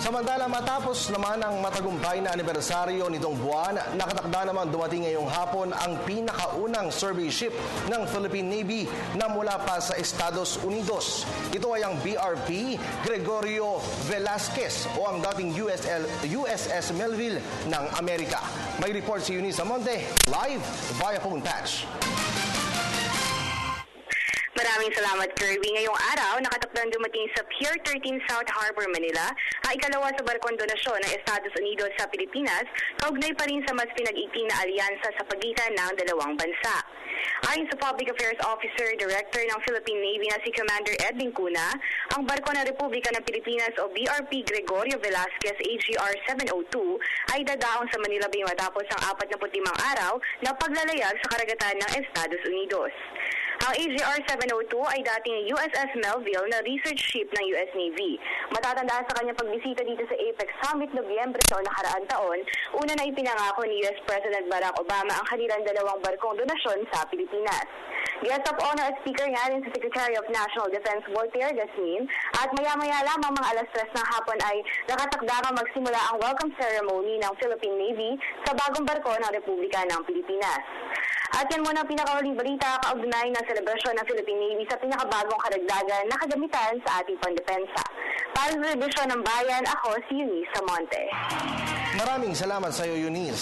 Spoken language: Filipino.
Samantala, matapos naman ang matagumpay na anibersaryo nitong buwan, nakatakda naman dumating ngayong hapon ang pinakaunang survey ship ng Philippine Navy na mula pa sa Estados Unidos. Ito ay ang BRP Gregorio Velasquez o ang dating USS Melville ng Amerika. May report si Eunice Amonte, live via phone patch. Maraming salamat, Kirby. Ngayong araw, nakatakdang dumating sa Pier 13 South Harbor, Manila, ang ikalawa sa barkong donasyon ng Estados Unidos sa Pilipinas, kaugnay pa rin sa mas pinag-iting na alyansa sa pagitan ng dalawang bansa. Ayon sa Public Affairs Officer, Director ng Philippine Navy na si Commander Ed Lincuna, ang barko ng Republika ng Pilipinas o BRP Gregorio Velasquez AGR 702 ay dadaong sa Manila Bay matapos ang 45 araw na paglalayag sa karagatan ng Estados Unidos. Ang AGR 702 ay dating USS Melville na research ship ng US Navy. Matatandaan sa kanyang pagbisita dito sa APEC Summit Nobyembre noong nakaraang taon, una na ipinangako ni US President Barack Obama ang kanilang dalawang barkong donasyon sa Pilipinas. Guest of honor at speaker nga rin sa Secretary of National Defense Voltaire Gasmin at maya-maya lamang mga 3:00 ng hapon ay nakatakdang magsimula ang welcome ceremony ng Philippine Navy sa bagong barko ng Republika ng Pilipinas. At yan muna ang pinakahuling balita kaugnay ng selebrasyon ng Philippine Navy sa pinakabagong karagdagan na kagamitan sa ating pandepensa. Para sa Telebisyon ng Bayan, ako si Eunice Amonte. Maraming salamat sa iyo, Eunice.